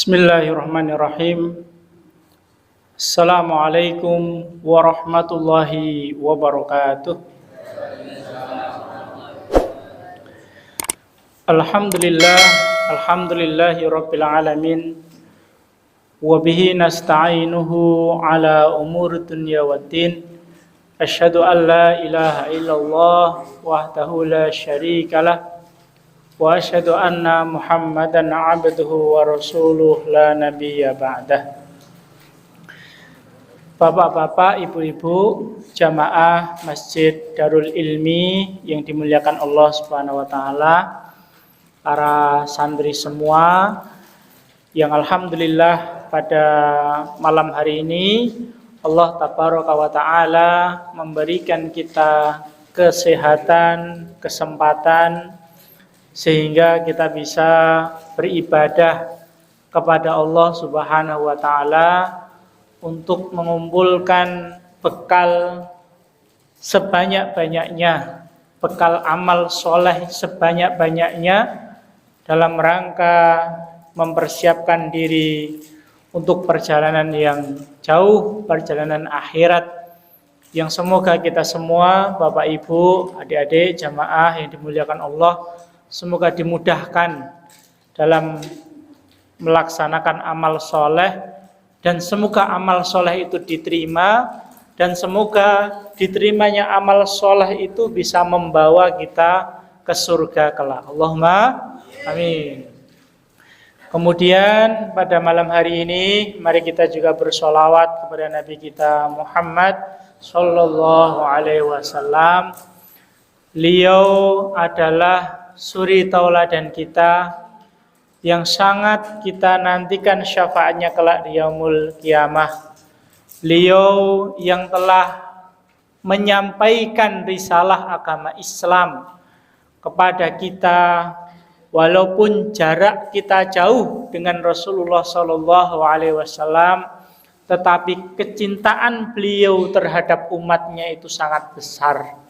Bismillahirrahmanirrahim. Assalamualaikum warahmatullahi wabarakatuh. Alhamdulillahi rabbil alamin. Wa bihi nasta'inuhu ala umuri dunya waddin. Asyhadu an la ilaha illallah wahdahu la syarikalah. Wa asyhadu anna Muhammadan abduhu wa rasuluh la nabiyya ba'dah. Bapak-bapak, ibu-ibu, jamaah Masjid Darul Ilmi yang dimuliakan Allah Subhanahu wa taala, para santri semua yang alhamdulillah pada malam hari ini Allah tabaraka wa taala memberikan kita kesehatan, kesempatan sehingga kita bisa beribadah kepada Allah Subhanahu wa taala untuk mengumpulkan bekal sebanyak-banyaknya, bekal amal soleh sebanyak-banyaknya dalam rangka mempersiapkan diri untuk perjalanan yang jauh, perjalanan akhirat yang semoga kita semua, Bapak Ibu, adik-adik, jamaah yang dimuliakan Allah, semoga dimudahkan dalam melaksanakan amal soleh dan semoga amal soleh itu diterima dan semoga diterimanya amal soleh itu bisa membawa kita ke surga kelak. Allahumma amin. Kemudian pada malam hari ini mari kita juga bersolawat kepada Nabi kita Muhammad Sallallahu Alaihi Wasallam. Beliau adalah suri tauladan kita yang sangat kita nantikan syafaatnya kelak di yaumul kiamah. Beliau yang telah menyampaikan risalah agama Islam kepada kita walaupun jarak kita jauh dengan Rasulullah Sallallahu Alaihi Wasallam, tetapi kecintaan beliau terhadap umatnya itu sangat besar.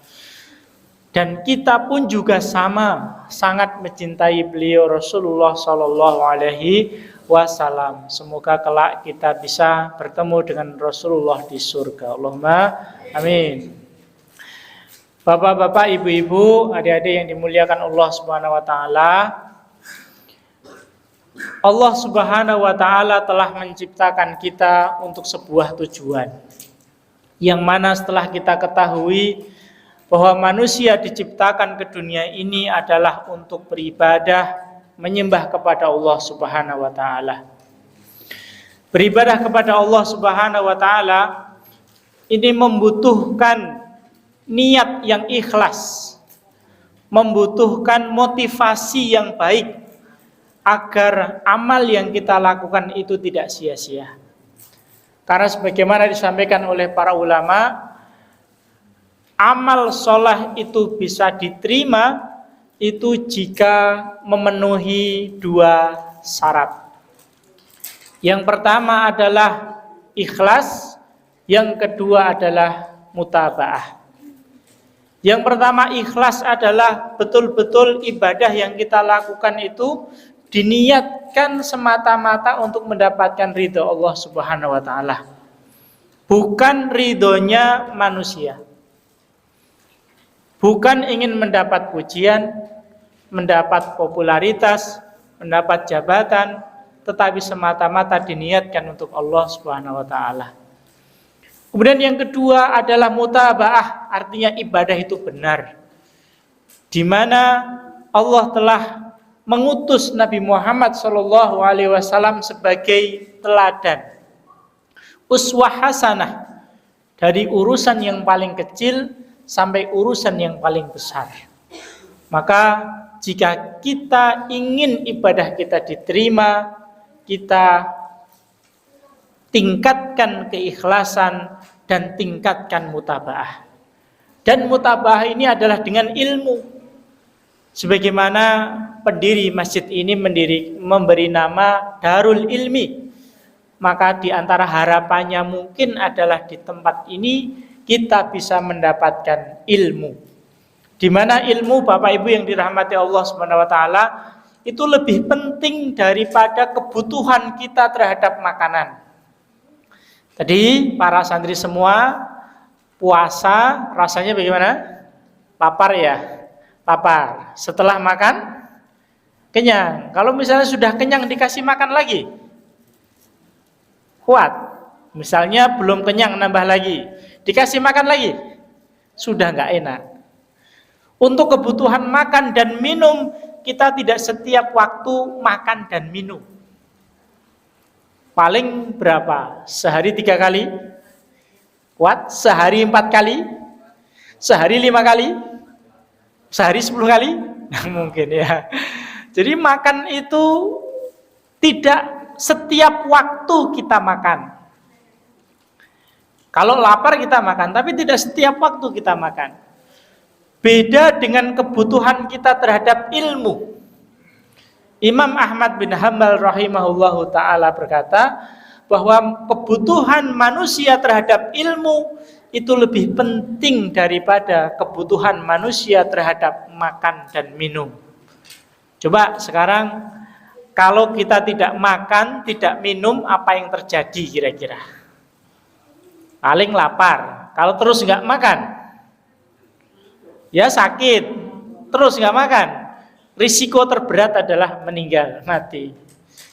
Dan kita pun juga sama, sangat mencintai beliau Rasulullah Sallallahu Alaihi Wasallam. Semoga kelak kita bisa bertemu dengan Rasulullah di surga. Allahumma amin. Bapak-bapak, ibu-ibu, adik-adik yang dimuliakan Allah Subhanahu wa taala. Allah Subhanahu wa taala telah menciptakan kita untuk sebuah tujuan. Yang mana setelah kita ketahui bahwa manusia diciptakan ke dunia ini adalah untuk beribadah, menyembah kepada Allah Subhanahu wa taala. Beribadah kepada Allah Subhanahu wa taala ini membutuhkan niat yang ikhlas, membutuhkan motivasi yang baik agar amal yang kita lakukan itu tidak sia-sia. Karena sebagaimana disampaikan oleh para ulama, amal soleh itu bisa diterima itu jika memenuhi dua syarat. Yang pertama adalah ikhlas, yang kedua adalah mutabaah. Yang pertama ikhlas adalah betul-betul ibadah yang kita lakukan itu diniatkan semata-mata untuk mendapatkan ridho Allah Subhanahu wa taala. Bukan ridhonya manusia. Bukan ingin mendapat pujian, mendapat popularitas, mendapat jabatan, tetapi semata-mata diniatkan untuk Allah Subhanahu wa taala. Kemudian yang kedua adalah mutabaah, artinya ibadah itu benar. Di mana Allah telah mengutus Nabi Muhammad sallallahu alaihi wasallam sebagai teladan, uswah hasanah dari urusan yang paling kecil sampai urusan yang paling besar. Maka jika kita ingin ibadah kita diterima, kita tingkatkan keikhlasan dan tingkatkan mutabaah. Dan mutabaah ini adalah dengan ilmu. Sebagaimana pendiri masjid ini memberi nama Darul Ilmi. Maka di antara harapannya mungkin adalah di tempat ini kita bisa mendapatkan ilmu. Di mana ilmu Bapak Ibu yang dirahmati Allah SWT itu lebih penting daripada kebutuhan kita terhadap makanan. Tadi para santri semua puasa rasanya bagaimana? Lapar ya? Lapar. Setelah makan kenyang. Kalau misalnya sudah kenyang dikasih makan lagi, kuat. Misalnya belum kenyang nambah lagi, dikasih makan lagi, sudah nggak enak. Untuk kebutuhan makan dan minum, kita tidak setiap waktu makan dan minum. Paling berapa? Sehari 3 kali? Kuat? Sehari 4 kali? Sehari 5 kali? Sehari 10 kali? Nah, mungkin ya. Jadi makan itu tidak setiap waktu kita makan. Kalau lapar kita makan, tapi tidak setiap waktu kita makan. Beda dengan kebutuhan kita terhadap ilmu. Imam Ahmad bin Hanbal rahimahullahu ta'ala berkata bahwa kebutuhan manusia terhadap ilmu itu lebih penting daripada kebutuhan manusia terhadap makan dan minum. Coba sekarang kalau kita tidak makan, tidak minum, apa yang terjadi kira-kira? Paling lapar. Kalau terus nggak makan, ya sakit, terus nggak makan, risiko terberat adalah meninggal, mati.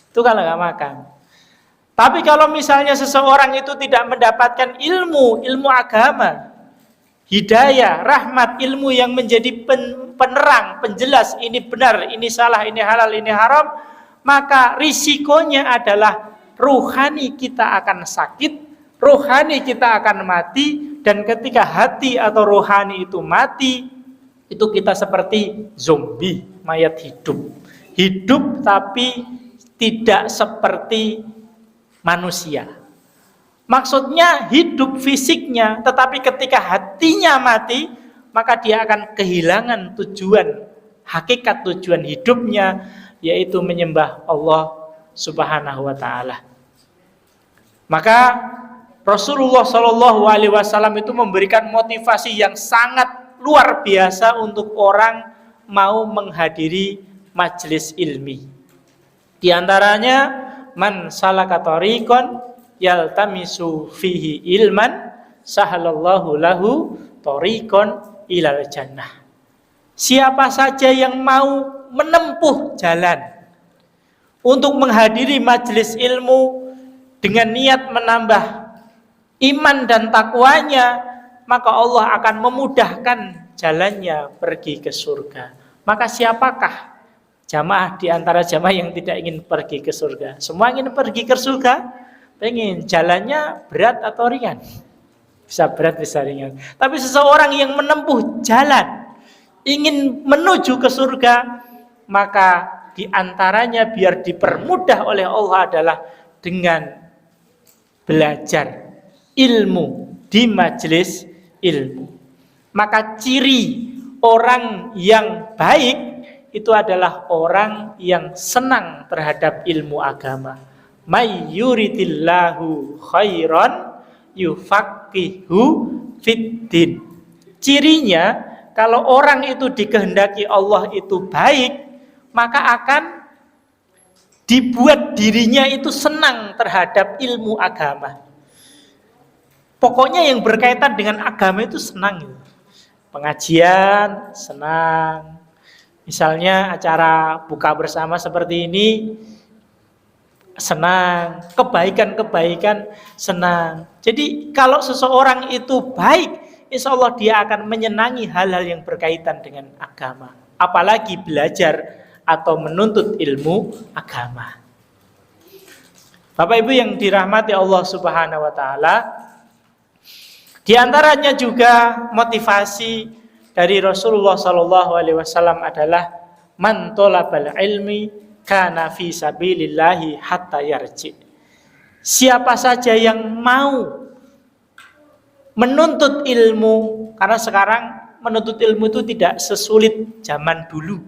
Itu kalau nggak makan. Tapi kalau misalnya seseorang itu tidak mendapatkan ilmu agama, hidayah, rahmat, ilmu yang menjadi penerang, penjelas, ini benar, ini salah, ini halal, ini haram, maka risikonya adalah rohani kita akan sakit, rohani kita akan mati, dan ketika hati atau rohani itu mati, itu kita seperti zombie, mayat hidup. Hidup tapi tidak seperti manusia. Maksudnya hidup fisiknya, tetapi ketika hatinya mati, maka dia akan kehilangan tujuan, hakikat tujuan hidupnya, yaitu menyembah Allah Subhanahu wa ta'ala. Maka Rasulullah SAW itu memberikan motivasi yang sangat luar biasa untuk orang mau menghadiri majelis ilmi. Di antaranya, man salaka tariqan yaltamisu fihi ilman sahalallahu lahu tariqan ilal jannah. Siapa saja yang mau menempuh jalan untuk menghadiri majelis ilmu dengan niat menambah iman dan takwanya, maka Allah akan memudahkan jalannya pergi ke surga. Maka siapakah jamaah di antara jamaah yang tidak ingin pergi ke surga? Semua ingin pergi ke surga, pengen. Jalannya berat atau ringan? Bisa berat, bisa ringan. Tapi seseorang yang menempuh jalan ingin menuju ke surga, maka di antaranya biar dipermudah oleh Allah adalah dengan belajar ilmu di majelis ilmu. Maka ciri orang yang baik itu adalah orang yang senang terhadap ilmu agama. May yuridillahu khairan yufaqihu fiddin. Cirinya kalau orang itu dikehendaki Allah itu baik, maka akan dibuat dirinya itu senang terhadap ilmu agama. Pokoknya yang berkaitan dengan agama itu senang. Pengajian senang. Misalnya acara buka bersama seperti ini senang, kebaikan-kebaikan senang. Jadi kalau seseorang itu baik, insya Allah dia akan menyenangi hal-hal yang berkaitan dengan agama. Apalagi belajar atau menuntut ilmu agama. Bapak Ibu yang dirahmati Allah Subhanahu wa ta'ala, Di antaranya juga motivasi dari Rasulullah Shallallahu Alaihi Wasallam adalah man tolabal ilmi kana fi sabilillahi hatta yarji. Siapa saja yang mau menuntut ilmu, karena sekarang menuntut ilmu itu tidak sesulit zaman dulu.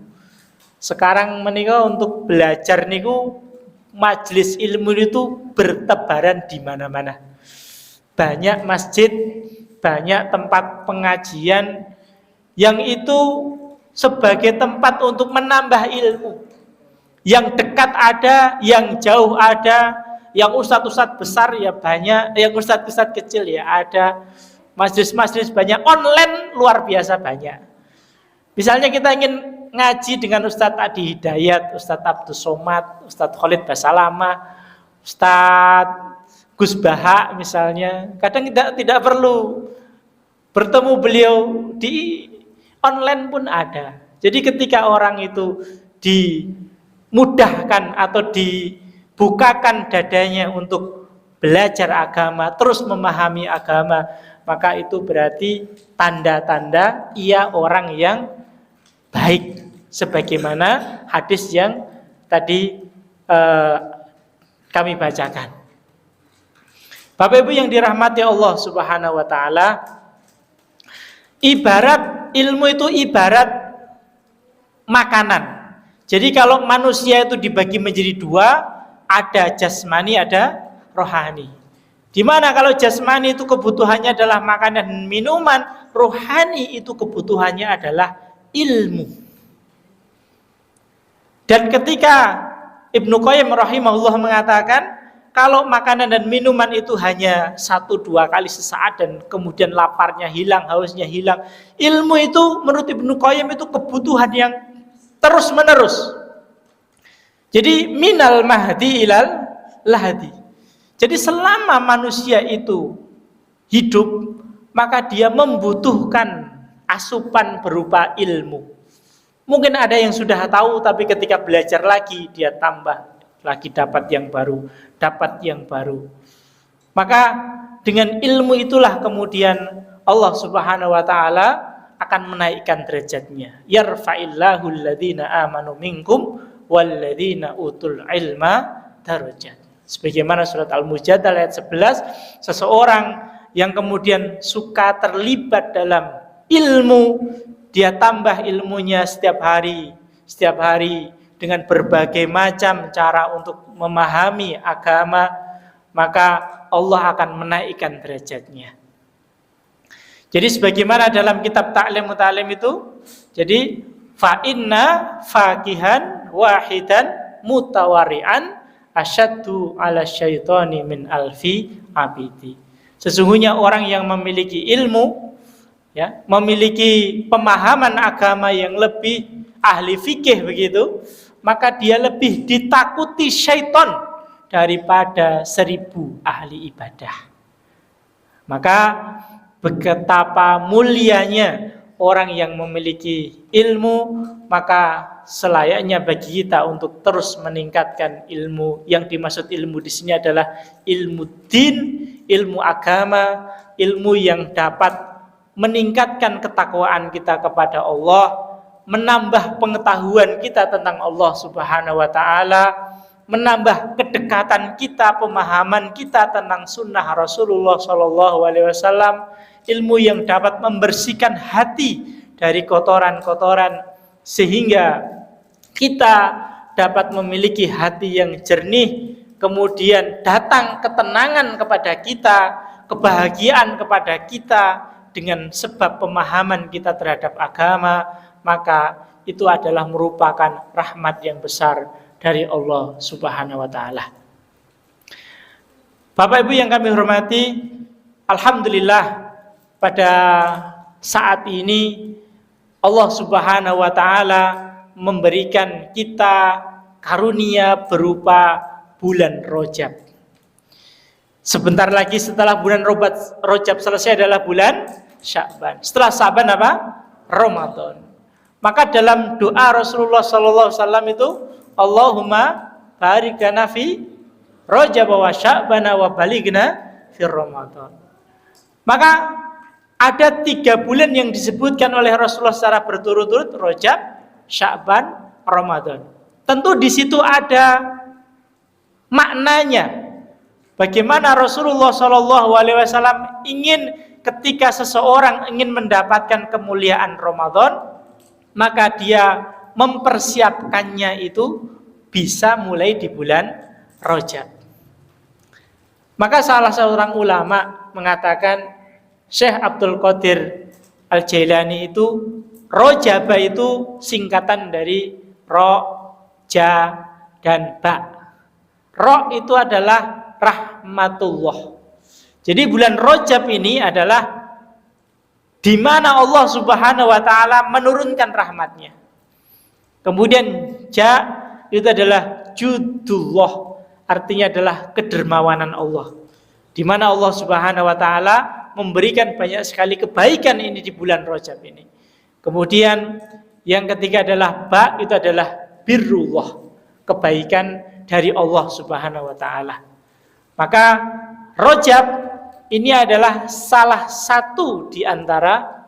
Sekarang menika untuk belajar niku majelis ilmu itu bertebaran di mana-mana. Banyak masjid, banyak tempat pengajian yang itu sebagai tempat untuk menambah ilmu. Yang dekat ada, yang jauh ada, yang ustadz-ustadz besar ya banyak, yang ustadz-ustadz kecil ya ada. Majelis-majelis banyak, online luar biasa banyak. Misalnya kita ingin ngaji dengan Ustadz Adi Hidayat, Ustadz Abdus Somad, Ustadz Khalid Basalama, Ustadz Gus Baha misalnya, kadang tidak perlu bertemu beliau di online pun ada. Jadi ketika orang itu dimudahkan atau dibukakan dadanya untuk belajar agama, terus memahami agama, maka itu berarti tanda-tanda ia orang yang baik, sebagaimana hadis yang tadi kami bacakan. Bapak Ibu yang dirahmati Allah Subhanahu wa taala, ibarat ilmu itu ibarat makanan. Jadi kalau manusia itu dibagi menjadi dua, ada jasmani, ada rohani. Dimana kalau jasmani itu kebutuhannya adalah makanan dan minuman, rohani itu kebutuhannya adalah ilmu. Dan ketika Ibnu Qayyim rahimahullah mengatakan, kalau makanan dan minuman itu hanya 1-2 kali sesaat dan kemudian laparnya hilang, hausnya hilang, ilmu itu menurut Ibnu Qayyim itu kebutuhan yang terus menerus. Jadi minal mahdi ilal lahdi. Jadi selama manusia itu hidup, maka dia membutuhkan asupan berupa ilmu. Mungkin ada yang sudah tahu, tapi ketika belajar lagi, dia tambah lagi, dapat yang baru, dapat yang baru. Maka dengan ilmu itulah kemudian Allah Subhanahu wa taala akan menaikkan derajatnya. Yarfa'illahu alladhina amanu minkum walladzina utul ilma darajat. Sebagaimana surat Al-Mujadalah ayat 11, seseorang yang kemudian suka terlibat dalam ilmu, dia tambah ilmunya setiap hari dengan berbagai macam cara untuk memahami agama, maka Allah akan menaikkan derajatnya. Jadi sebagaimana dalam kitab Ta'lim Muta'alim itu, jadi fa inna faqihan wahidan mutawari'an asyaddu ala syaitani min alfi abidi. Sesungguhnya orang yang memiliki ilmu, ya, memiliki pemahaman agama yang lebih ahli fikih begitu, maka dia lebih ditakuti syaitan daripada 1000 ahli ibadah. Maka betapa mulianya orang yang memiliki ilmu, maka selayaknya bagi kita untuk terus meningkatkan ilmu. Yang dimaksud ilmu di sini adalah ilmu din, ilmu agama, ilmu yang dapat meningkatkan ketakwaan kita kepada Allah, menambah pengetahuan kita tentang Allah Subhanahu wa taala, menambah kedekatan kita, pemahaman kita tentang sunnah Rasulullah Shallallahu alaihi wasallam, ilmu yang dapat membersihkan hati dari kotoran-kotoran sehingga kita dapat memiliki hati yang jernih, kemudian datang ketenangan kepada kita, kebahagiaan kepada kita dengan sebab pemahaman kita terhadap agama, maka itu adalah merupakan rahmat yang besar dari Allah Subhanahu wa taala. Bapak Ibu yang kami hormati, alhamdulillah pada saat ini Allah Subhanahu wa taala memberikan kita karunia berupa bulan Rajab. Sebentar lagi setelah bulan Rajab selesai adalah bulan Sya'ban. Setelah Sya'ban apa? Ramadan. Maka dalam doa Rasulullah sallallahu alaihi wasallam itu, Allahumma barik lana fi Rajab wa Sya'ban wa balighna fi Ramadan. Maka ada 3 bulan yang disebutkan oleh Rasulullah secara berturut-turut, Rajab, Sya'ban, Ramadan. Tentu di situ ada maknanya. Bagaimana Rasulullah SAW ingin ketika seseorang ingin mendapatkan kemuliaan Ramadan, maka dia mempersiapkannya itu bisa mulai di bulan Rajab. Maka salah seorang ulama mengatakan, Syekh Abdul Qadir Al-Jailani itu, Rajab itu singkatan dari Ro, Ja, dan Ba. Ro itu adalah rahmatullah. Jadi bulan Rajab ini adalah di mana Allah Subhanahu wa taala menurunkan rahmatnya. Kemudian Ja itu adalah judullah, artinya adalah kedermawanan Allah. Di mana Allah Subhanahu wa taala memberikan banyak sekali kebaikan ini di bulan Rajab ini. Kemudian yang ketiga adalah Ba, itu adalah birrullah, kebaikan dari Allah Subhanahu wa taala. Maka Rajab ini adalah salah satu di antara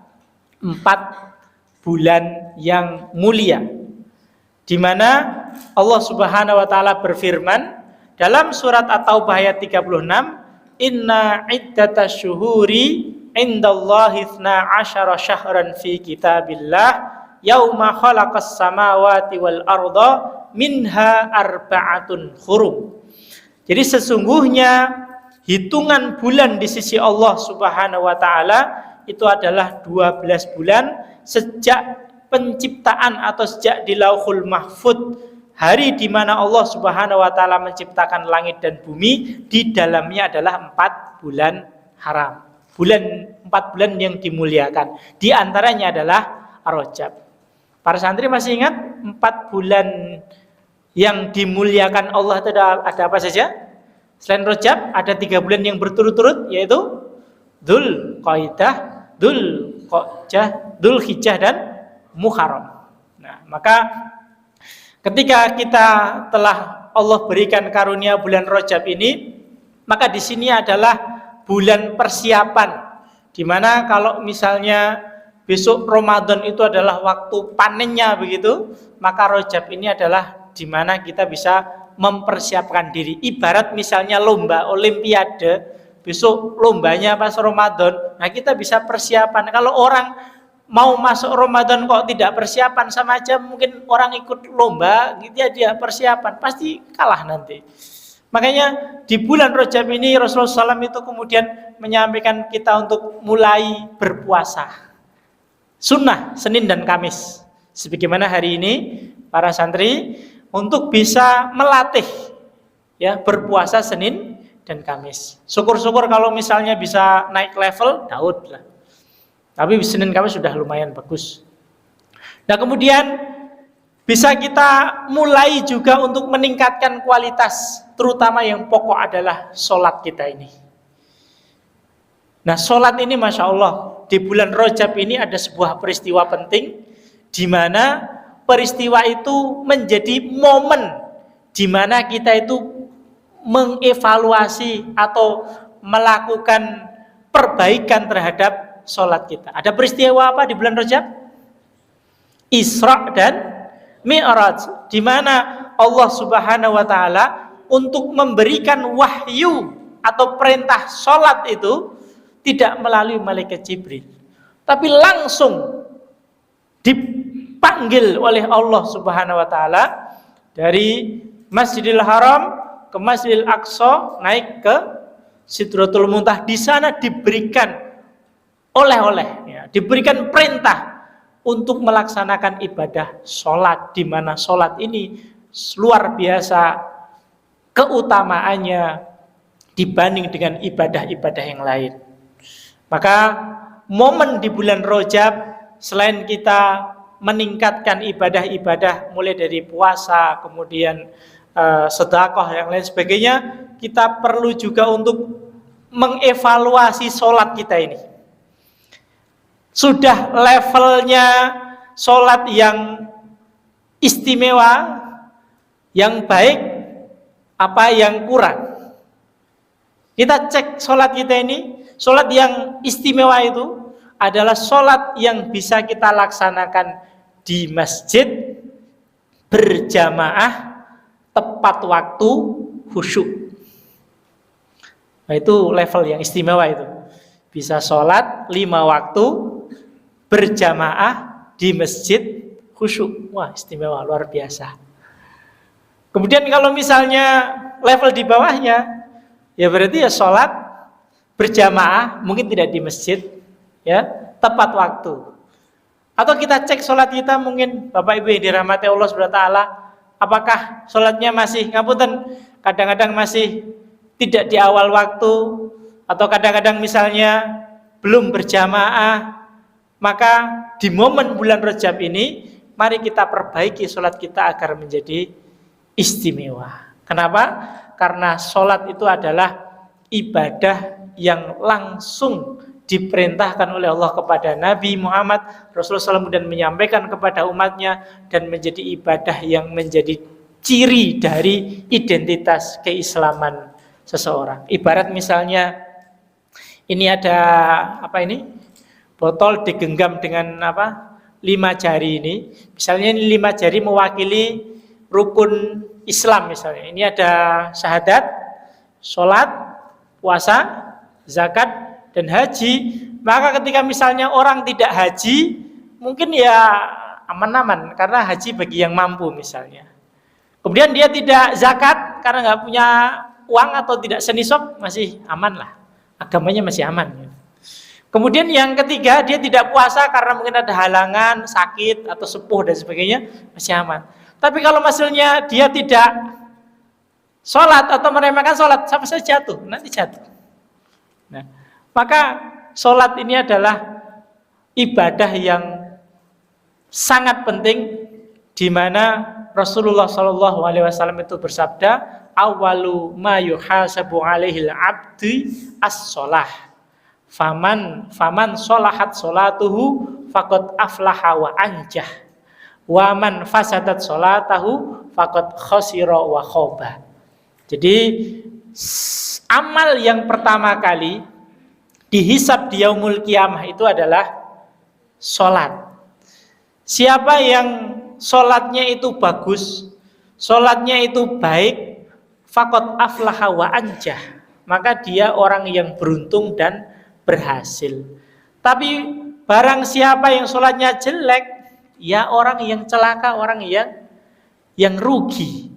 4 bulan yang mulia, di mana Allah Subhanahu wa taala berfirman dalam surat At-Taubah ayat 36, Inna iddatas syuhuri indallahi 12 syahran fi kitabillah yauma khalaqas samawati wal arda minha arba'atun hurum. Jadi sesungguhnya hitungan bulan di sisi Allah Subhanahu wa taala itu adalah 12 bulan sejak penciptaan atau sejak di Lauhul Mahfud, hari di mana Allah Subhanahu wa taala menciptakan langit dan bumi, di dalamnya adalah 4 bulan haram. 4 bulan yang dimuliakan. Di antaranya adalah Rajab. Para santri masih ingat 4 bulan yang dimuliakan Allah itu ada apa saja? Selain Rajab ada 3 bulan yang berturut-turut, yaitu Dzulqa'dah, Dzulhijjah, dan Muharram. Nah, maka ketika kita telah Allah berikan karunia bulan Rajab ini, maka di sini adalah bulan persiapan, di mana kalau misalnya besok Ramadan itu adalah waktu panennya begitu, maka Rajab ini adalah di mana kita bisa mempersiapkan diri. Ibarat misalnya lomba olimpiade, besok lombanya pas Ramadan, nah kita bisa persiapan. Kalau orang mau masuk Ramadan kok tidak persiapan, sama aja mungkin orang ikut lomba gitu ya, dia persiapan pasti kalah nanti. Makanya di bulan Rajab ini Rasulullah SAW itu kemudian menyampaikan kita untuk mulai berpuasa sunnah Senin dan Kamis, sebagaimana hari ini para santri untuk bisa melatih ya berpuasa Senin dan Kamis. Syukur-syukur kalau misalnya bisa naik level Daud lah. Tapi Senin Kamis sudah lumayan bagus. Nah, kemudian bisa kita mulai juga untuk meningkatkan kualitas, terutama yang pokok adalah sholat kita ini. Nah, sholat ini Masya Allah, di bulan Rajab ini ada sebuah peristiwa penting, di mana peristiwa itu menjadi momen di mana kita itu mengevaluasi atau melakukan perbaikan terhadap sholat kita. Ada peristiwa apa di bulan Rajab? Isra dan Mi'raj, di mana Allah Subhanahu wa taala untuk memberikan wahyu atau perintah sholat itu tidak melalui malaikat Jibril, tapi langsung dipanggil oleh Allah Subhanahu wa taala dari Masjidil Haram ke Masjidil Aqsa, naik ke Sidratul Muntaha. Di sana diberikan oleh-oleh, ya, diberikan perintah untuk melaksanakan ibadah sholat, di mana sholat ini luar biasa keutamaannya dibanding dengan ibadah-ibadah yang lain. Maka momen di bulan Rajab, selain kita meningkatkan ibadah-ibadah mulai dari puasa, kemudian sedekah yang lain sebagainya, kita perlu juga untuk mengevaluasi sholat kita ini. Sudah levelnya sholat yang istimewa, yang baik, apa yang kurang? Kita cek sholat kita ini sholat yang istimewa itu adalah sholat yang bisa kita laksanakan di masjid, berjamaah, tepat waktu, khusyuk. Nah, itu level yang istimewa itu. Bisa sholat 5 waktu, berjamaah di masjid, khusyuk. Wah, istimewa, luar biasa. Kemudian kalau misalnya level di bawahnya, ya berarti ya sholat berjamaah, mungkin tidak di masjid, ya, tepat waktu. Atau kita cek sholat kita mungkin, Bapak Ibu yang dirahmati Allah SWT, apakah sholatnya masih, ngapunten, kadang-kadang masih tidak di awal waktu, atau kadang-kadang misalnya belum berjamaah, maka di momen bulan Rajab ini, mari kita perbaiki sholat kita agar menjadi istimewa. Kenapa? Karena sholat itu adalah ibadah yang langsung diperintahkan oleh Allah kepada Nabi Muhammad Rasulullah SAW dan menyampaikan kepada umatnya, dan menjadi ibadah yang menjadi ciri dari identitas keislaman seseorang. Ibarat misalnya ini ada apa ini, botol digenggam dengan 5 jari ini. Misalnya ini 5 jari mewakili rukun Islam misalnya. Ini ada syahadat, sholat, puasa, zakat, dan haji. Maka ketika misalnya orang tidak haji, mungkin ya aman-aman karena haji bagi yang mampu misalnya. Kemudian dia tidak zakat karena nggak punya uang atau tidak senisab, masih aman lah, agamanya masih aman. Kemudian yang ketiga, dia tidak puasa karena mungkin ada halangan, sakit atau sepuh dan sebagainya, masih aman. Tapi kalau misalnya dia tidak sholat atau meremehkan sholat, sama saja jatuh, nanti jatuh. Nah, maka sholat ini adalah ibadah yang sangat penting, di mana Rasulullah SAW itu bersabda, awalu ma yuhasabu alaihil abdi as-sholah, faman sholahat sholatuhu faqad aflaha wa anjah, wa man fasadat sholatahu faqad khasira wa khoba. Jadi amal yang pertama kali dihisab di yaumul qiyamah itu adalah sholat. Siapa yang sholatnya itu bagus, sholatnya itu baik, faqad aflaha wa anjah, maka dia orang yang beruntung dan berhasil. Tapi barang siapa yang sholatnya jelek, ya orang yang celaka, orang yang rugi.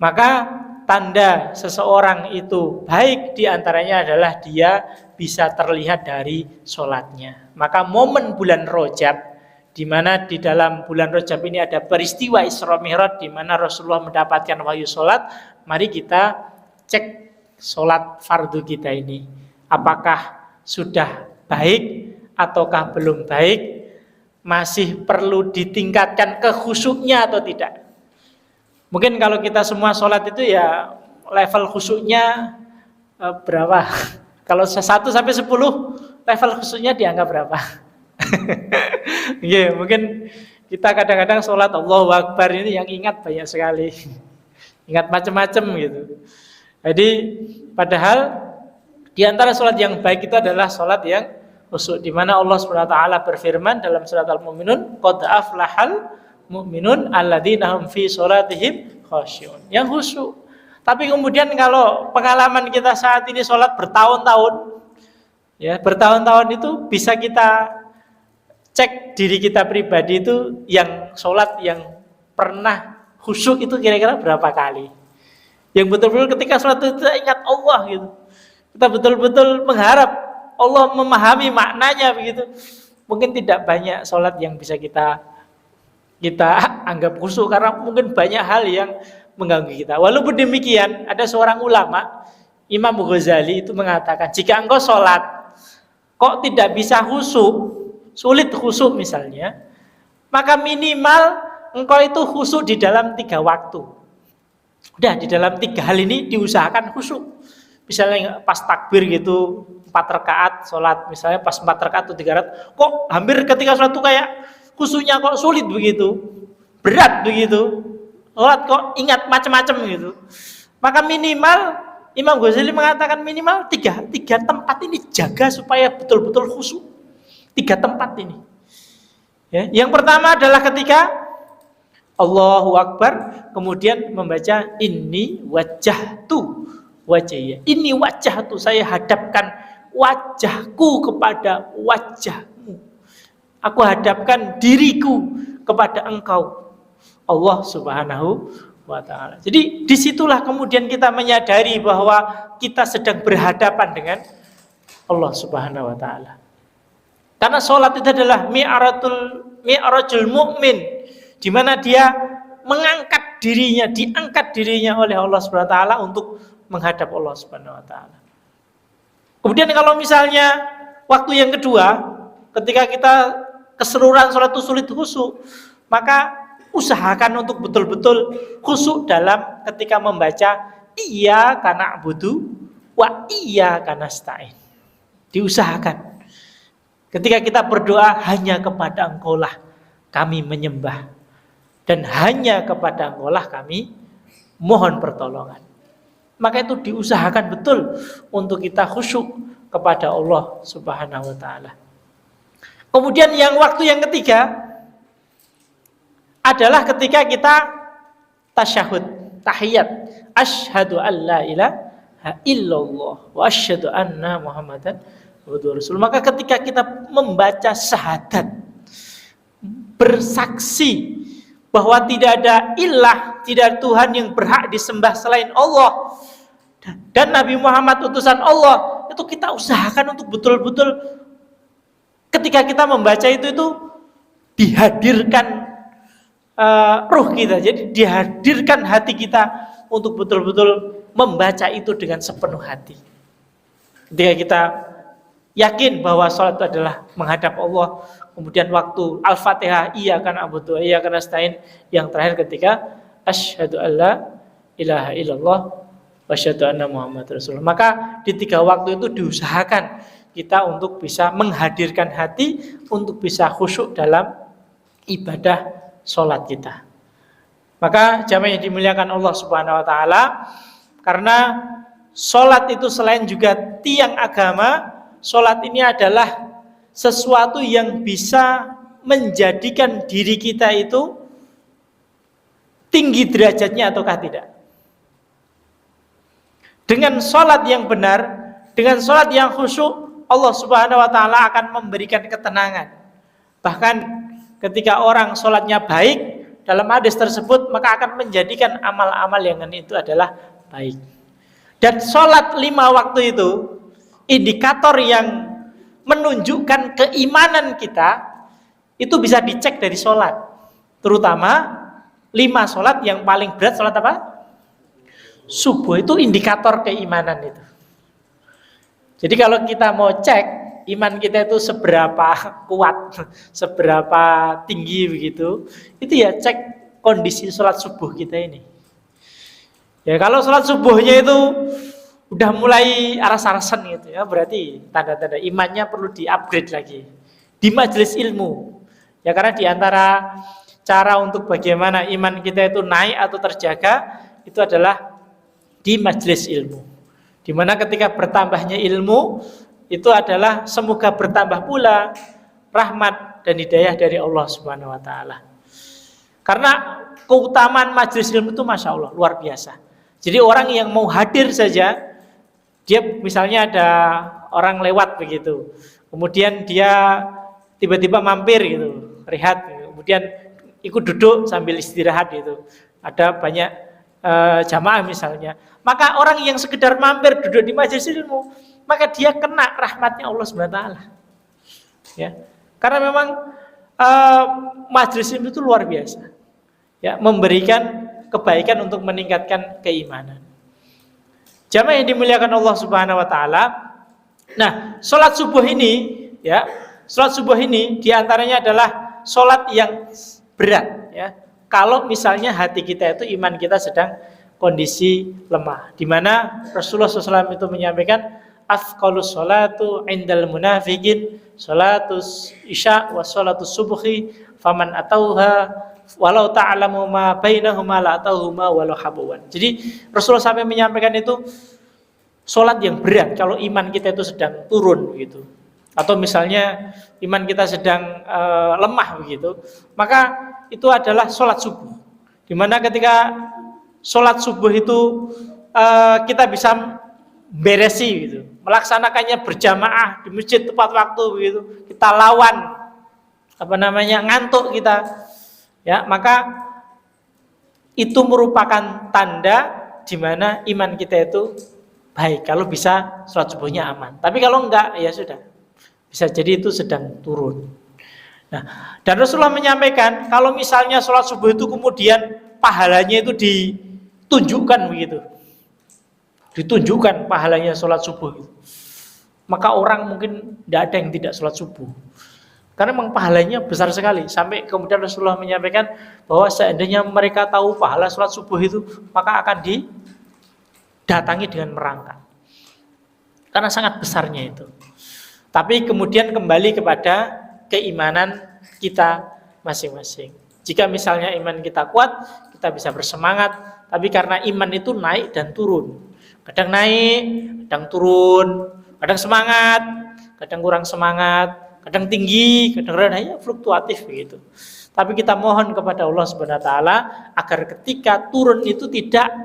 Maka tanda seseorang itu baik diantaranya adalah dia bisa terlihat dari sholatnya. Maka momen bulan Rajab, di mana di dalam bulan Rajab ini ada peristiwa Isra Mi'raj, di mana Rasulullah mendapatkan wahyu sholat. Mari kita cek sholat fardu kita ini, apakah sudah baik ataukah belum baik, masih perlu ditingkatkan khusyuknya atau tidak. Mungkin kalau kita semua sholat itu ya level khusyuknya berapa? Kalau 1 sampai 10 level khusyuknya dianggap berapa? Ya, mungkin kita kadang-kadang sholat Allahu Akbar ini yang ingat banyak sekali, ingat macam-macam gitu. Jadi padahal di antara sholat yang baik itu adalah sholat yang khusyuk, di mana Allah SWT berfirman dalam surat Al-Mu'minun, qad aflahal mu'minun alladzina hum fi sholatihim khasyun, yang khusyuk. Tapi kemudian kalau pengalaman kita saat ini sholat bertahun-tahun, ya bertahun-tahun itu bisa kita cek diri kita pribadi itu, yang sholat yang pernah khusyuk itu kira-kira berapa kali, yang betul-betul ketika sholat itu ingat Allah gitu, kita betul-betul mengharap Allah memahami maknanya begitu. Mungkin tidak banyak sholat yang bisa kita anggap khusyuk, karena mungkin banyak hal yang mengganggu kita. Walaupun demikian, ada seorang ulama, Imam Ghazali itu mengatakan, jika engkau sholat kok tidak bisa khusyuk, sulit khusyuk misalnya, maka minimal engkau itu khusyuk di dalam 3 waktu. Udah, di dalam 3 hal ini diusahakan khusyuk. Misalnya pas takbir gitu 4 rakaat sholat, misalnya pas 4 rakaat atau 3 rakaat, kok hampir ketika sholat itu kayak khusyuknya kok sulit begitu, berat begitu, sholat kok ingat macam-macam gitu. Maka minimal Imam Ghazali mengatakan minimal tiga tempat ini jaga supaya betul-betul khusyuk. 3 tempat ini. Ya, yang pertama adalah ketika Allahu Akbar, kemudian membaca inni wajjahtu wajhaya. Ini wajjahtu, saya hadapkan wajahku kepada wajahmu. Aku hadapkan diriku kepada engkau, Allah Subhanahu wa ta'ala. Jadi disitulah kemudian kita menyadari bahwa kita sedang berhadapan dengan Allah Subhanahu wa ta'ala. Karena sholat itu adalah mi'rajul mu'min, di mana dia diangkat dirinya oleh Allah Subhanahu wa ta'ala untuk menghadap Allah Subhanahu wa ta'ala. Kemudian kalau misalnya waktu yang kedua, ketika kita keseluruhan sholat itu sulit khusyuk, maka usahakan untuk betul-betul khusyuk dalam ketika membaca iyyaka na'budu wa iyyaka nasta'in. Diusahakan. Ketika kita berdoa, hanya kepada Engkau lah kami menyembah, dan hanya kepada Engkau lah kami mohon pertolongan. Maka itu diusahakan betul untuk kita khusyuk kepada Allah Subhanahu wa ta'ala. Kemudian waktu yang ketiga adalah ketika kita tasyahud, tahiyat, asyhadu an la ilaha illallah wa asyhadu anna muhammadan Rasul. Maka ketika kita membaca syahadat, bersaksi bahwa tidak ada ilah, tidak ada Tuhan yang berhak disembah selain Allah, dan Nabi Muhammad utusan Allah, itu kita usahakan untuk betul-betul ketika kita membaca itu dihadirkan ruh kita, jadi dihadirkan hati kita untuk betul-betul membaca itu dengan sepenuh hati. Ketika kita yakin bahwa sholat itu adalah menghadap Allah, kemudian waktu Al-Fatihah iyyaka na'budu wa iyyaka nasta'in, yang terakhir ketika asyhadu alla ilaha illallah wa asyhadu anna muhammadar rasulullah. Maka di 3 waktu itu diusahakan kita untuk bisa menghadirkan hati, untuk bisa khusyuk dalam ibadah sholat kita. Maka jamaah yang dimuliakan Allah Subhanahu wa ta'ala, karena sholat itu selain juga tiang agama, sholat ini adalah sesuatu yang bisa menjadikan diri kita itu tinggi derajatnya ataukah tidak. Dengan sholat yang benar, dengan sholat yang khusyuk, Allah Subhanahu wa ta'ala akan memberikan ketenangan. Bahkan ketika orang sholatnya baik, dalam hadis tersebut, maka akan menjadikan amal-amal yang itu adalah baik. Dan sholat 5 waktu itu indikator yang menunjukkan keimanan kita itu bisa dicek dari sholat. Terutama 5 sholat yang paling berat, sholat apa? Subuh, itu indikator keimanan itu. Jadi kalau kita mau cek iman kita itu seberapa kuat, seberapa tinggi begitu, itu ya cek kondisi sholat subuh kita ini. Ya kalau sholat subuhnya itu udah mulai aras-arasan gitu ya, berarti tanda-tanda imannya perlu di-upgrade lagi di majelis ilmu. Ya karena diantara cara untuk bagaimana iman kita itu naik atau terjaga itu adalah di majelis ilmu. Dimana ketika bertambahnya ilmu itu adalah semoga bertambah pula rahmat dan hidayah dari Allah Subhanahu wa ta'ala. Karena keutamaan majelis ilmu itu Masya Allah luar biasa. Jadi orang yang mau hadir saja, dia misalnya ada orang lewat begitu, kemudian dia tiba-tiba mampir gitu, rehat gitu. Kemudian ikut duduk sambil istirahat gitu. Ada banyak jamaah misalnya, maka orang yang sekedar mampir duduk di majelis ilmu, maka dia kena rahmatnya Allah SWT. Ya, karena memang majelis ilmu itu luar biasa, ya, memberikan kebaikan untuk meningkatkan keimanan. Jamaah yang dimuliakan Allah Subhanahu wa taala. Nah, sholat subuh ini, ya, sholat subuh ini diantaranya adalah sholat yang berat, ya. Kalau misalnya hati kita itu iman kita sedang kondisi lemah, di mana Rasulullah SAW itu menyampaikan afqalus sholatu indal munafiqin sholatus isya wa sholatus subhi faman atauha walau ta'lamu ma bainahuma la atauhuma walau habuwan. Jadi Rasulullah sampai menyampaikan itu sholat yang berat kalau iman kita itu sedang turun begitu. Atau misalnya iman kita sedang lemah begitu, maka itu adalah sholat subuh. Dimana ketika sholat subuh itu kita bisa beresi gitu, melaksanakannya berjamaah di masjid tepat waktu begitu, kita lawan ngantuk kita, ya, maka itu merupakan tanda di mana iman kita itu baik kalau bisa sholat subuhnya aman. Tapi kalau enggak, ya sudah, bisa jadi itu sedang turun. Nah, dan Rasulullah menyampaikan kalau misalnya sholat subuh itu kemudian pahalanya itu ditunjukkan begitu, ditunjukkan pahalanya sholat subuh itu, maka orang mungkin tidak ada yang tidak sholat subuh, karena memang pahalanya besar sekali. Sampai kemudian Rasulullah menyampaikan bahwa seandainya mereka tahu pahala sholat subuh itu, maka akan didatangi dengan merangkak, karena sangat besarnya itu. Tapi kemudian kembali kepada keimanan kita masing-masing. Jika misalnya iman kita kuat, kita bisa bersemangat. Tapi karena iman itu naik dan turun, kadang naik, kadang turun, kadang semangat, kadang kurang semangat, kadang tinggi, kadang rendah, ya fluktuatif begitu. Tapi kita mohon kepada Allah Subhanahu wa taala agar ketika turun itu tidak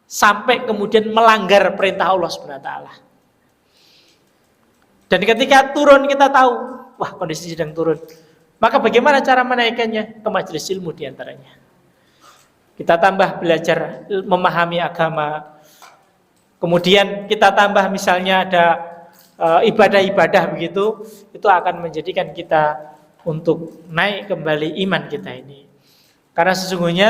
sampai kemudian melanggar perintah Allah Subhanahu wa taala. Dan ketika turun kita tahu, wah kondisi sedang turun. Maka bagaimana cara menaikkannya? Ke majelis ilmu diantaranya. Kita tambah belajar memahami agama. Kemudian kita tambah misalnya ada ibadah-ibadah begitu, itu akan menjadikan kita untuk naik kembali iman kita ini. Karena sesungguhnya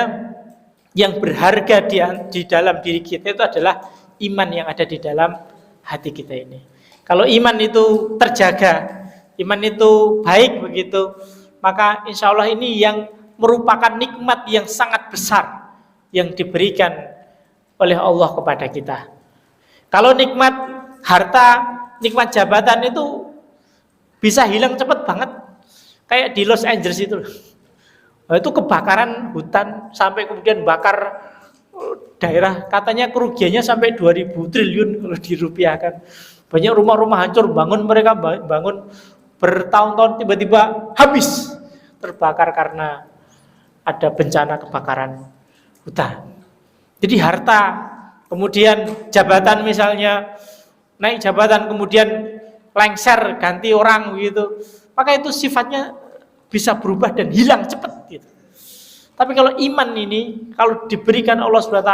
yang berharga di dalam diri kita itu adalah iman yang ada di dalam hati kita ini. Kalau iman itu terjaga, iman itu baik begitu, maka insya Allah ini yang merupakan nikmat yang sangat besar yang diberikan oleh Allah kepada kita. Kalau nikmat harta, nikmat jabatan itu bisa hilang cepat banget. Kayak di Los Angeles itu. Itu kebakaran hutan sampai kemudian bakar daerah, katanya kerugiannya sampai 2000 triliun kalau dirupiahkan. Banyak rumah-rumah hancur, mereka bangun bertahun-tahun tiba-tiba habis terbakar karena ada bencana kebakaran hutan. Jadi harta, kemudian jabatan misalnya, naik jabatan kemudian lengser ganti orang begitu, maka itu sifatnya bisa berubah dan hilang cepat gitu. Tapi kalau iman ini, kalau diberikan Allah SWT,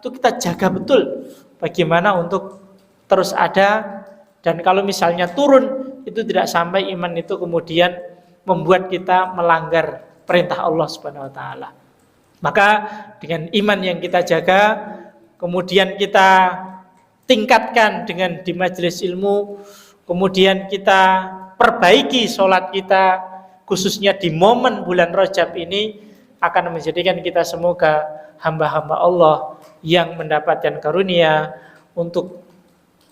itu kita jaga betul bagaimana untuk terus ada, dan kalau misalnya turun itu tidak sampai iman itu kemudian membuat kita melanggar perintah Allah Subhanahu wa taala. Maka dengan iman yang kita jaga, kemudian kita tingkatkan dengan di majelis ilmu, kemudian kita perbaiki sholat kita, khususnya di momen bulan Rajab ini, akan menjadikan kita semoga hamba-hamba Allah yang mendapatkan karunia untuk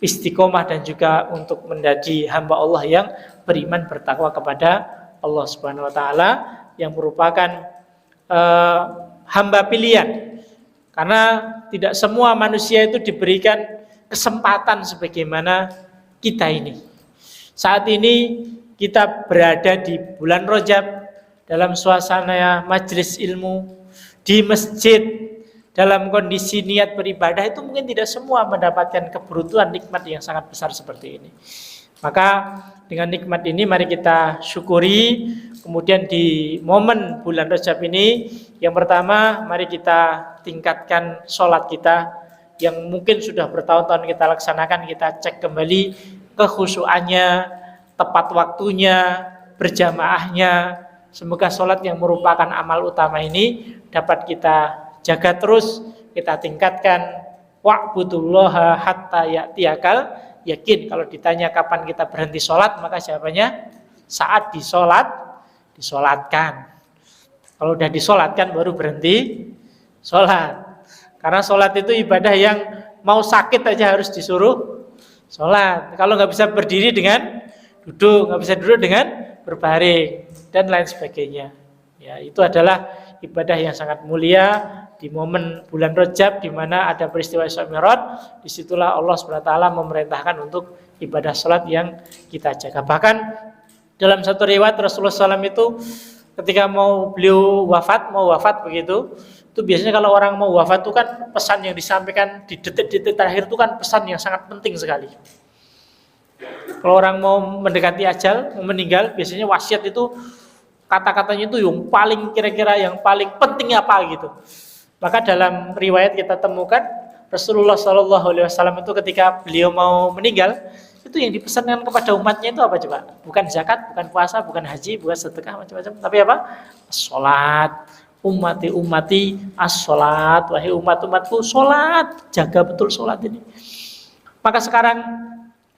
istiqomah dan juga untuk menjadi hamba Allah yang beriman bertakwa kepada Allah Subhanahu wa taala, yang merupakan hamba pilihan. Karena tidak semua manusia itu diberikan kesempatan sebagaimana kita ini. Saat ini kita berada di bulan Rajab dalam suasana majelis ilmu di masjid, dalam kondisi niat beribadah, itu mungkin tidak semua mendapatkan keberuntungan nikmat yang sangat besar seperti ini. Maka dengan nikmat ini mari kita syukuri. Kemudian di momen bulan Rajab ini, yang pertama mari kita tingkatkan sholat kita yang mungkin sudah bertahun-tahun kita laksanakan. Kita cek kembali kekhusyuannya, tepat waktunya, berjamaahnya. Semoga sholat yang merupakan amal utama ini dapat kita jaga terus, kita tingkatkan. Wa'budullaha hatta ya'tiyakal yakin. Kalau ditanya kapan kita berhenti sholat, maka jawabannya saat disolatkan. Kalau udah disolatkan baru berhenti sholat. Karena sholat itu ibadah yang mau sakit aja harus disuruh sholat. Kalau nggak bisa berdiri dengan duduk, nggak bisa duduk dengan berbaring, dan lain sebagainya. Ya, itu adalah ibadah yang sangat mulia. di momen bulan Rajab di mana ada peristiwa Isra Mi'raj, disitulah Allah SWT memerintahkan untuk ibadah sholat yang kita jaga. Bahkan dalam satu riwayat Rasulullah SAW itu ketika beliau mau wafat begitu, itu biasanya kalau orang mau wafat itu kan pesan yang disampaikan di detik-detik terakhir itu kan pesan yang sangat penting sekali. Kalau orang mau mendekati ajal, mau meninggal, biasanya wasiat itu kata-katanya itu yang paling kira-kira yang paling penting apa gitu. Maka dalam riwayat kita temukan Rasulullah SAW itu ketika beliau mau meninggal, itu yang dipesankan kepada umatnya itu apa coba? Bukan zakat, bukan puasa, bukan haji, bukan sedekah macam-macam, tapi apa? Salat. Ummati as-salat, wahai umat-umatku salat, jaga betul salat ini. Maka sekarang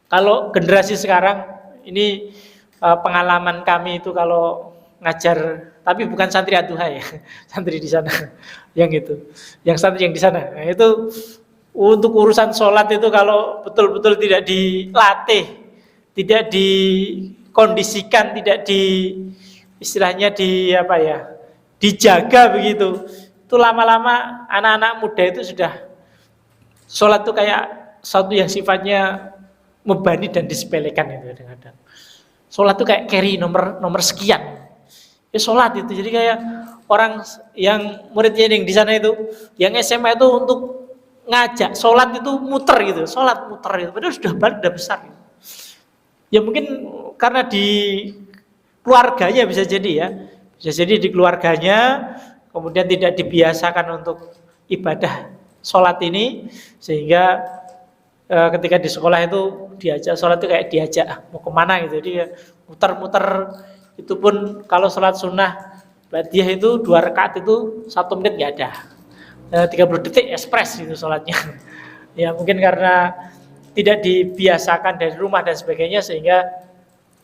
kalau generasi sekarang ini pengalaman kami itu kalau ngajar, tapi bukan santri Ad-Duha ya, santri di sana, yang santri yang di sana. Nah, itu untuk urusan sholat itu kalau betul-betul tidak dilatih, tidak dikondisikan, tidak istilahnya dijaga begitu, itu lama-lama anak-anak muda itu sudah sholat itu kayak satu yang sifatnya membani dan disepelekan itu kadang-kadang. Sholat itu kayak carry nomor sekian. Ya sholat itu jadi kayak orang yang muridnya yang di sana itu, yang SMA itu untuk ngajak sholat itu muter gitu, sholat muter gitu, padahal sudah balik sudah besar gitu. Ya mungkin karena di keluarganya bisa jadi di keluarganya kemudian tidak dibiasakan untuk ibadah sholat ini, sehingga ketika di sekolah itu diajak sholat itu kayak diajak mau kemana gitu, jadi muter-muter. Itu pun kalau sholat sunnah ba'diyah itu 2 rakaat itu 1 menit nggak ada, 30 detik ekspres itu sholatnya. Ya mungkin karena tidak dibiasakan dari rumah dan sebagainya, sehingga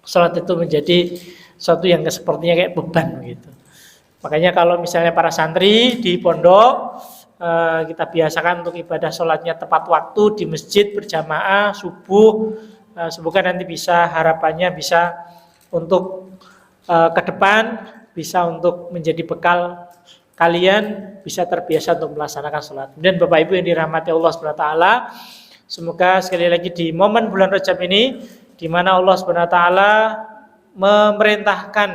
sholat itu menjadi sesuatu yang sepertinya kayak beban gitu. Makanya kalau misalnya para santri di pondok kita biasakan untuk ibadah sholatnya tepat waktu di masjid berjamaah subuh, semoga nanti harapannya bisa untuk ke depan bisa untuk menjadi bekal kalian bisa terbiasa untuk melaksanakan sholat. Kemudian Bapak Ibu yang dirahmati Allah SWT, semoga sekali lagi di momen bulan Rajab ini, di mana Allah SWT memerintahkan,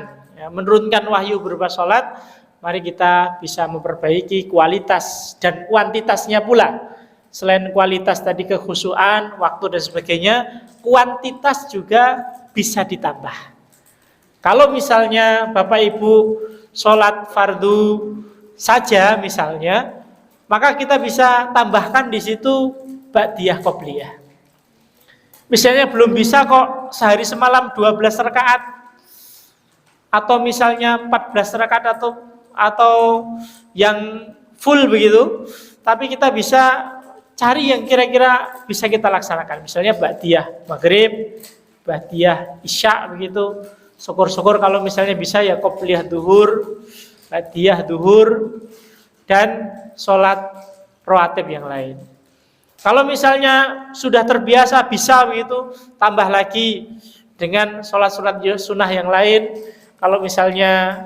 menurunkan wahyu berupa sholat, mari kita bisa memperbaiki kualitas dan kuantitasnya pula. Selain kualitas tadi kekhusyuan, waktu dan sebagainya, kuantitas juga bisa ditambah. Kalau misalnya Bapak Ibu sholat fardu saja misalnya, maka kita bisa tambahkan di situ ba'diyah qobliyah. Misalnya belum bisa kok sehari semalam 12 rakaat, atau misalnya 14 rakaat atau yang full begitu, tapi kita bisa cari yang kira-kira bisa kita laksanakan. Misalnya ba'diyah maghrib, ba'diyah isya begitu. Syukur-syukur kalau misalnya bisa ya qobliyah duhur, ba'diyah duhur, dan sholat rawatib yang lain. Kalau misalnya sudah terbiasa bisa begitu, tambah lagi dengan sholat-sholat sunnah yang lain. Kalau misalnya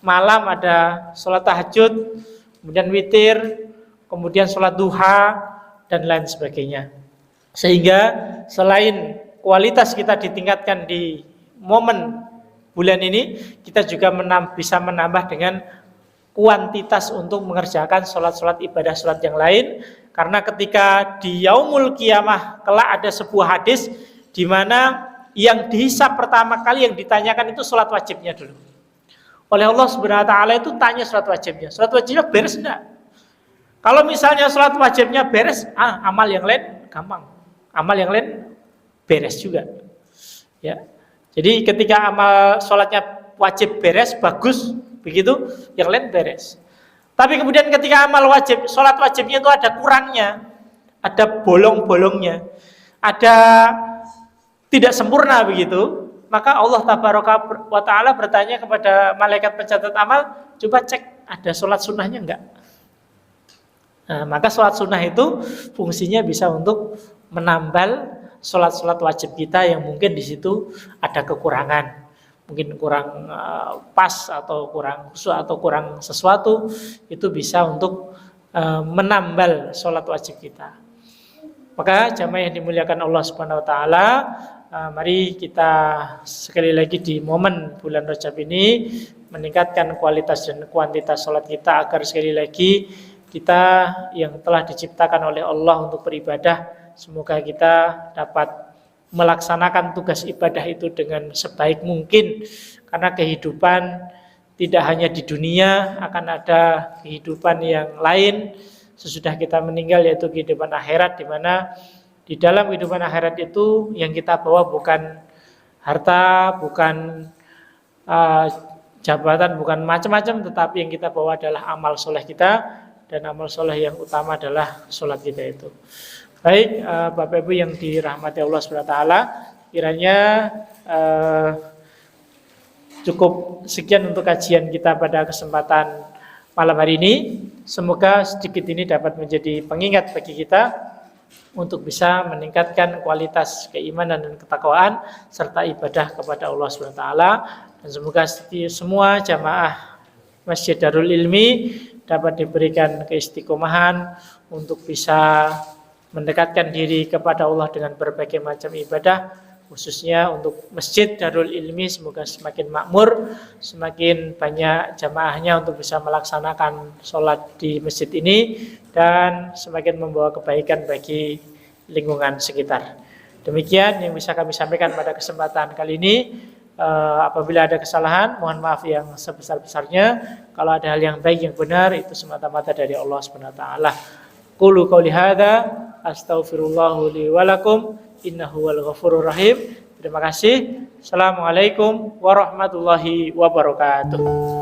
malam ada sholat tahajud, kemudian witir, kemudian sholat duha, dan lain sebagainya. Sehingga selain kualitas kita ditingkatkan di momen bulan ini, kita juga bisa menambah dengan kuantitas untuk mengerjakan sholat-sholat ibadah sholat yang lain. Karena ketika di yaumul qiyamah kelak ada sebuah hadis di mana yang dihisab pertama kali yang ditanyakan itu sholat wajibnya dulu. Oleh Allah Subhanahu wa taala itu tanya sholat wajibnya. Sholat wajibnya beres enggak? Kalau misalnya sholat wajibnya beres, amal yang lain gampang. Amal yang lain beres juga. Ya. Jadi ketika amal sholatnya wajib beres, bagus, begitu, yang lain beres. Tapi kemudian ketika amal wajib, sholat wajibnya itu ada kurangnya, ada bolong-bolongnya, ada tidak sempurna begitu, maka Allah Tabaraka wa Ta'ala bertanya kepada malaikat pencatat amal, coba cek ada sholat sunnahnya enggak? Nah, maka sholat sunnah itu fungsinya bisa untuk menambal sholat-sholat wajib kita yang mungkin di situ ada kekurangan, mungkin kurang pas atau kurang khusyuk atau kurang sesuatu, itu bisa untuk menambal sholat wajib kita. Maka jamaah yang dimuliakan Allah Subhanahu wa taala, mari kita sekali lagi di momen bulan Rajab ini meningkatkan kualitas dan kuantitas sholat kita agar sekali lagi kita yang telah diciptakan oleh Allah untuk beribadah, semoga kita dapat melaksanakan tugas ibadah itu dengan sebaik mungkin, karena kehidupan tidak hanya di dunia, akan ada kehidupan yang lain sesudah kita meninggal, yaitu kehidupan akhirat, di mana di dalam kehidupan akhirat itu yang kita bawa bukan harta, bukan jabatan, bukan macam-macam, tetapi yang kita bawa adalah amal soleh kita, dan amal soleh yang utama adalah sholat kita itu. Baik, Bapak Ibu yang dirahmati Allah SWT, kiranya cukup sekian untuk kajian kita pada kesempatan malam hari ini. Semoga sedikit ini dapat menjadi pengingat bagi kita untuk bisa meningkatkan kualitas keimanan dan ketakwaan serta ibadah kepada Allah SWT. Dan semoga semua jamaah Masjid Darul Ilmi dapat diberikan keistiqomahan untuk bisa mendekatkan diri kepada Allah dengan berbagai macam ibadah, khususnya untuk Masjid Darul Ilmi semoga semakin makmur, semakin banyak jamaahnya untuk bisa melaksanakan sholat di masjid ini, dan semakin membawa kebaikan bagi lingkungan sekitar. Demikian yang bisa kami sampaikan pada kesempatan kali ini. Apabila ada kesalahan, mohon maaf yang sebesar-besarnya. Kalau ada hal yang baik, yang benar, itu semata-mata dari Allah SWT. Qulu qouli hadza astaghfirullahu li wa lakum innahu wal ghafurur rahim. Terima kasih. Assalamualaikum warahmatullahi wabarakatuh.